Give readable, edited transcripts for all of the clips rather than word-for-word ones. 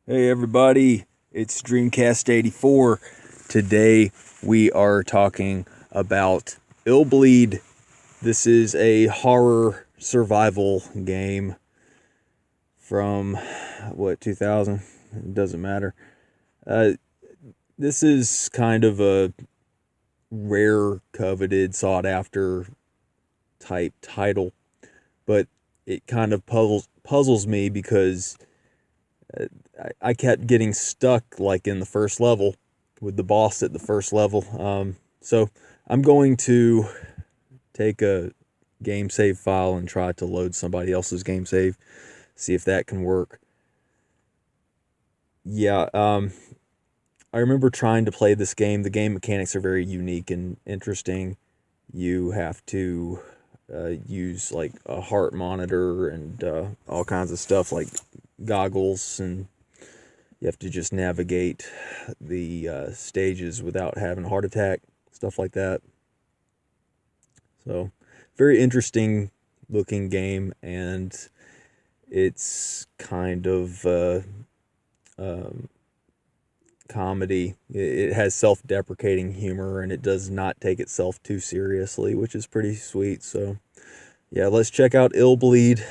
Hey everybody, it's Dreamcast 84. Today we are talking about Illbleed. This is a horror survival game from, 2000? It doesn't matter. Uh, this is kind of a rare, coveted, sought after type title, but it kind of puzzles me because I kept getting stuck like in the first level with the boss at the first level. So I'm going to take a game save file and try to load somebody else's game save, see if that can work. Yeah, I remember trying to play this game. The game mechanics are very unique and interesting. You have to use like a heart monitor and all kinds of stuff like goggles, and you have to just navigate the stages without having a heart attack, stuff like that. So, very interesting looking game, and it's kind of comedy. It has self-deprecating humor, and it does not take itself too seriously, which is pretty sweet. So, yeah, let's check out Illbleed.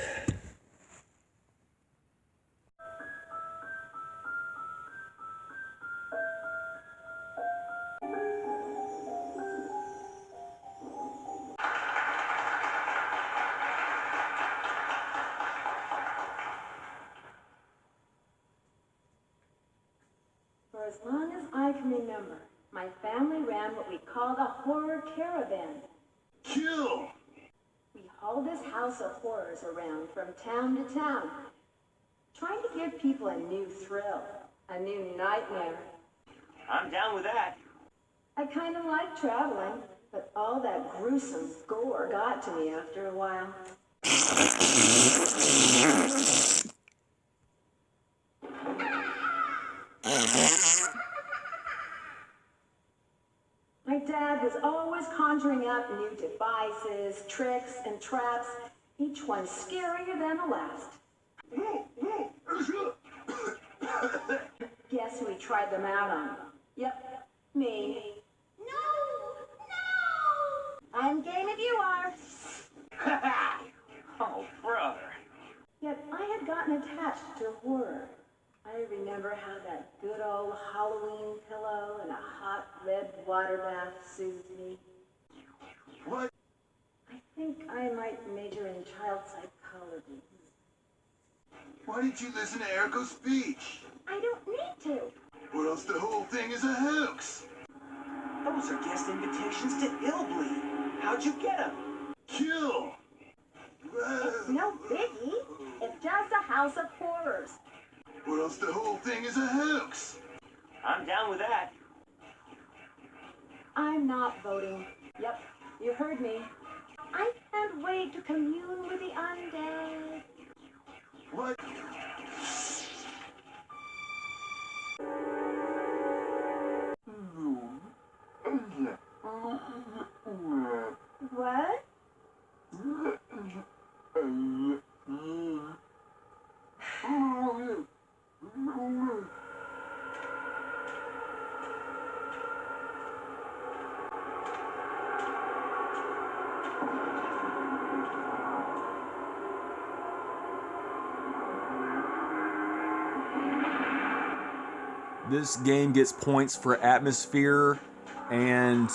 For as long as I can remember, my family ran what we called a horror caravan. Kill! We hauled this house of horrors around from town to town, trying to give people a new thrill, a new nightmare. I'm down with that. I kind of like traveling, but all that gruesome gore got to me after a while. My dad was always conjuring up new devices, tricks, and traps, each one scarier than the last. Guess who he tried them out on? Yep, me. No! No! I'm game if you are. Oh, brother. Yet I had gotten attached to horror. I remember how that good old Halloween pillow and a hot red water bath soothed me. What? I think I might major in child psychology. Why did you listen to Erico's speech? I don't need to. Or else the whole thing is a hoax. Those are guest invitations to Illbleed. How'd you get them? Kill! It's no biggie. It's just a house of horrors. Or else the whole thing is a hoax. I'm down with that. I'm not voting. Yep, you heard me. I can't wait to commune with the undead. What? What? This game gets points for atmosphere and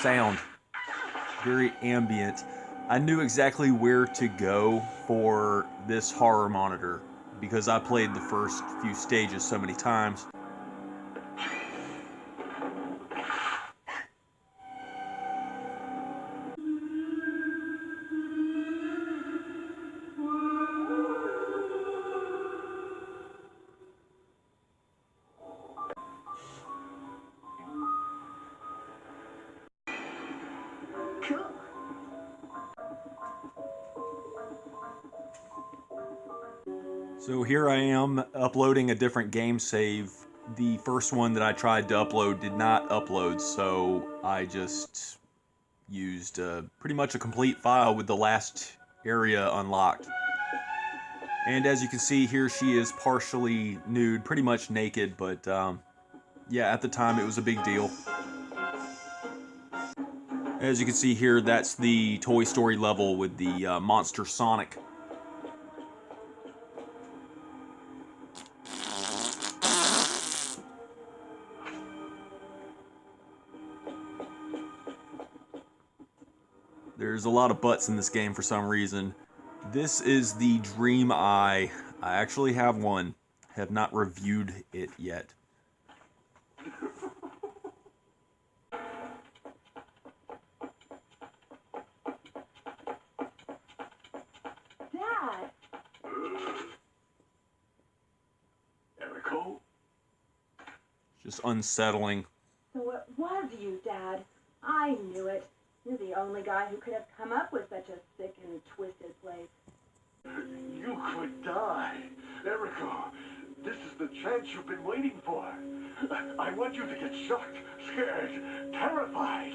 sound. Very ambient. I knew exactly where to go for this horror monitor because I played the first few stages so many times. Cool. So here I am uploading a different game save. The first one that I tried to upload did not upload, so I just used pretty much a complete file with the last area unlocked. And as you can see here, she is partially nude, pretty much naked, but yeah, at the time it was a big deal. As you can see here, that's the Toy Story level with the Monster Sonic. There's a lot of butts in this game for some reason. This is the Dream Eye. I actually have one. Have not reviewed it yet. Dad! Erico? Just unsettling. So it was you, Dad. I knew it. You're the only guy who could have come up with such a sick and twisted place. You could die. Erico, this is the chance you've been waiting for. I want you to get shocked, scared, terrified.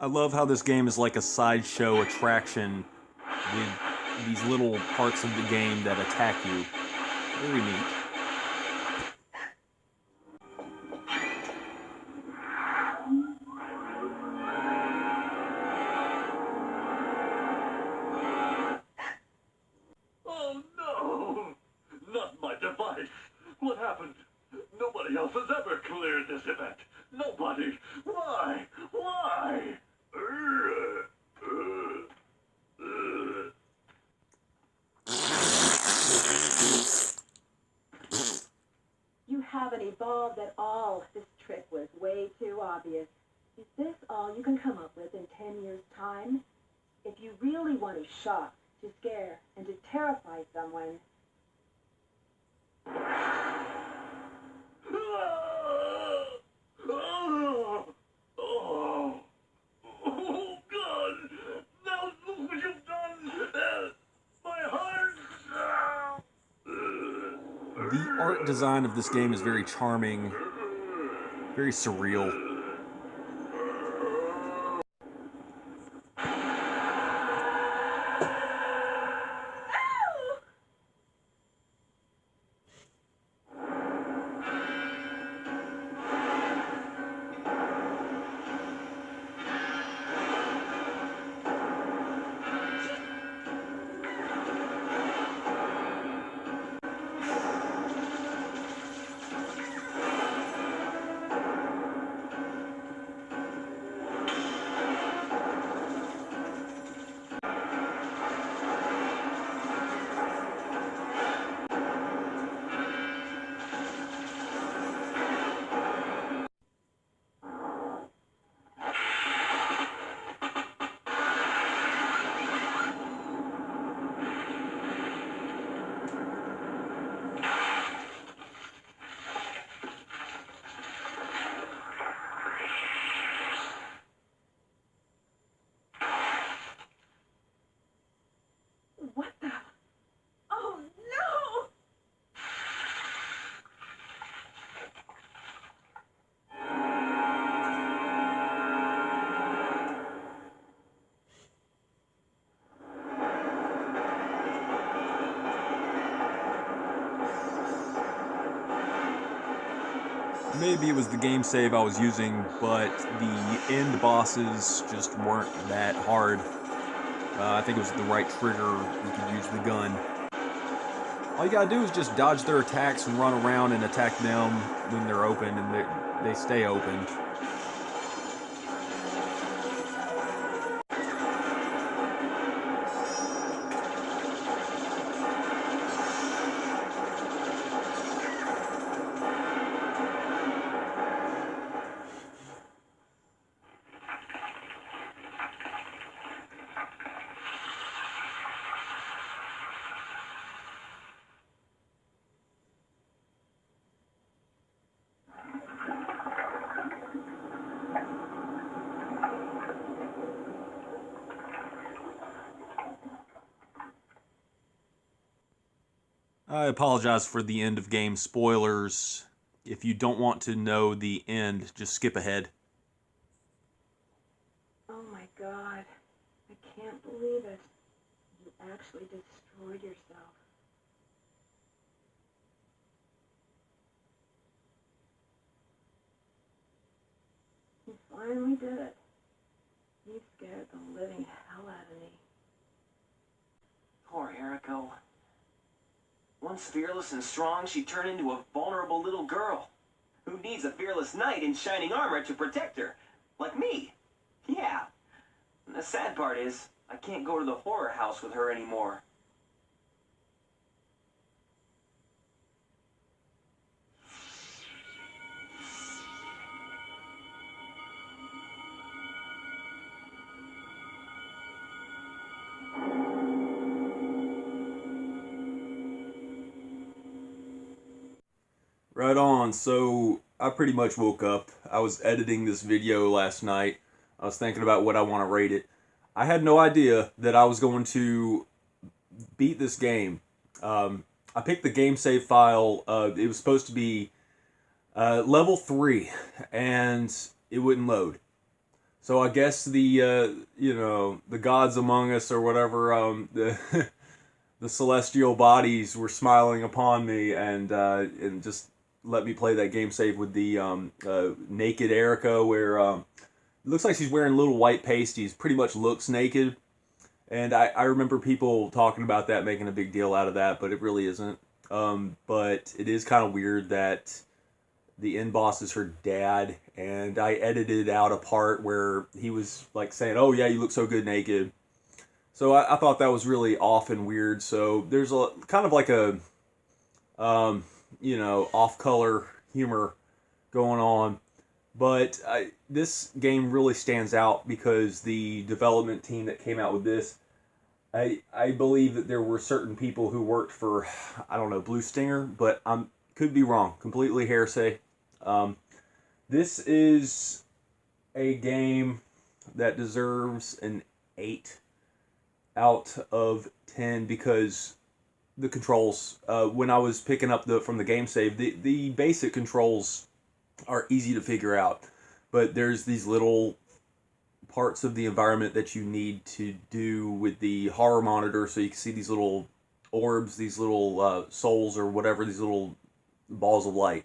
I love how this game is like a sideshow attraction with these little parts of the game that attack you. Very neat. Oh no! Not my device! What happened? Nobody else has ever cleared this event. Nobody! Why? Why? You haven't evolved at all. This trick was way too obvious. Is this all you can come up with in 10 years' time? If you really want to shock, to scare, and to terrify someone, Oh, God! Now look what you've done! My heart! The art design of this game is very charming, very surreal. what the? Oh no! Maybe it was the game save I was using, but the end bosses just weren't that hard. I think it was the right trigger. You could use the gun. All you gotta do is just dodge their attacks and run around and attack them when they're open, and they stay open. I apologize for the end of game spoilers. if you don't want to know the end, just skip ahead. Oh my God. I can't believe it. You actually destroyed yourself. You finally did it. You scared the living hell out of me. Poor Eriko. Once fearless and strong, she turned into a vulnerable little girl who needs a fearless knight in shining armor to protect her. Like me. Yeah. And the sad part is, I can't go to the horror house with her anymore. Right on. So I pretty much woke up. I was editing this video last night. I was thinking about what I want to rate it. I had no idea that I was going to beat this game. I picked the game save file. It was supposed to be level 3, and it wouldn't load. So I guess the the gods among us or whatever, the the celestial bodies were smiling upon me and just let me play that game save with the naked Eriko, where it looks like she's wearing little white pasties, pretty much looks naked. And I remember people talking about that, making a big deal out of that, but it really isn't. But it is kind of weird that the end boss is her dad, and I edited out a part where he was like saying, "Oh yeah, you look so good naked." So I thought that was really off and weird. So there's a kind of like a off-color humor going on. But this game really stands out because the development team that came out with this, I believe that there were certain people who worked for, I don't know, Blue Stinger, but I could be wrong. Completely hearsay. This is a game that deserves an 8 out of 10 because the controls, when I was picking up from the game save, the basic controls are easy to figure out, but there's these little parts of the environment that you need to do with the horror monitor, so you can see these little orbs, these little souls or whatever, these little balls of light.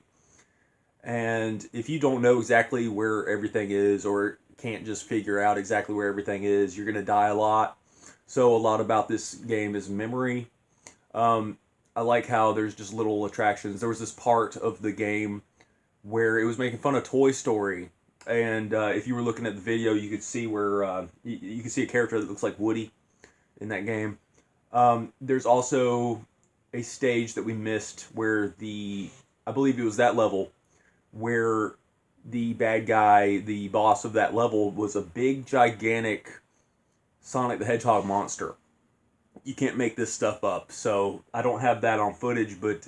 And if you don't know exactly where everything is, or can't just figure out exactly where everything is, you're going to die a lot. So a lot about this game is memory. I like how there's just little attractions. There was this part of the game where it was making fun of Toy Story, and if you were looking at the video, you could see where you could see a character that looks like Woody in that game. There's also a stage that we missed where I believe it was that level, where the bad guy, the boss of that level, was a big, gigantic Sonic the Hedgehog monster. You can't make this stuff up, so I don't have that on footage, but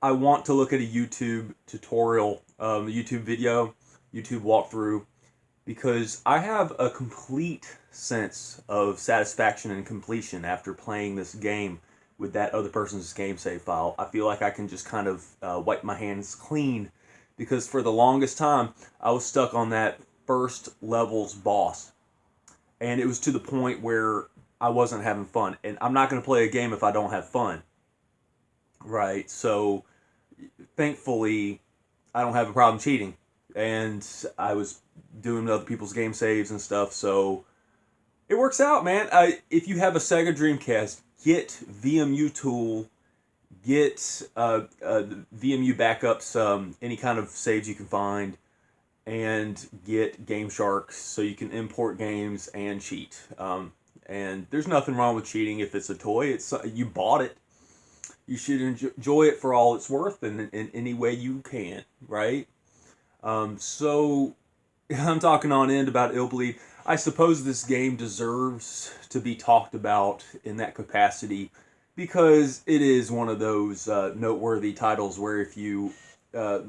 I want to look at a YouTube tutorial, YouTube video, YouTube walkthrough, because I have a complete sense of satisfaction and completion after playing this game with that other person's game save file. I feel like I can just kind of wipe my hands clean, because for the longest time I was stuck on that first level's boss, and it was to the point where I wasn't having fun, and I'm not going to play a game if I don't have fun, right? So thankfully I don't have a problem cheating, and I was doing other people's game saves and stuff, so it works out, man. If you have a Sega Dreamcast, get VMU Tool, get VMU backups, any kind of saves you can find, and get Game Shark so you can import games and cheat. And there's nothing wrong with cheating if it's a toy. You bought it. You should enjoy it for all it's worth in any way you can, right? So I'm talking on end about Illbleed. I suppose this game deserves to be talked about in that capacity because it is one of those noteworthy titles where if you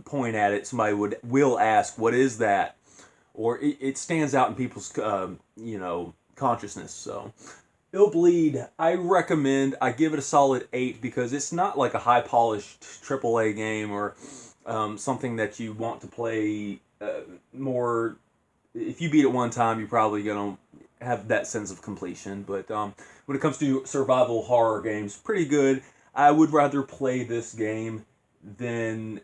point at it, somebody will ask, "What is that?" Or it stands out in people's consciousness. So Illbleed, I recommend. I give it a solid 8 because it's not like a high polished AAA game or something that you want to play more. If you beat it one time, you're probably gonna have that sense of completion. But when it comes to survival horror games, pretty good. I would rather play this game than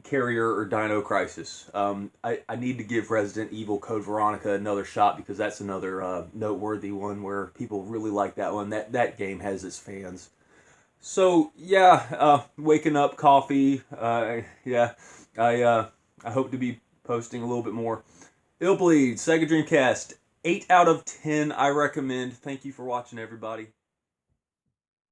Carrier or Dino Crisis. I need to give Resident Evil Code Veronica another shot because that's another noteworthy one where people really like that one. That game has its fans. So yeah, waking up, coffee. Yeah, I hope to be posting a little bit more. Illbleed, Sega Dreamcast, 8 out of 10. I recommend. Thank you for watching, everybody.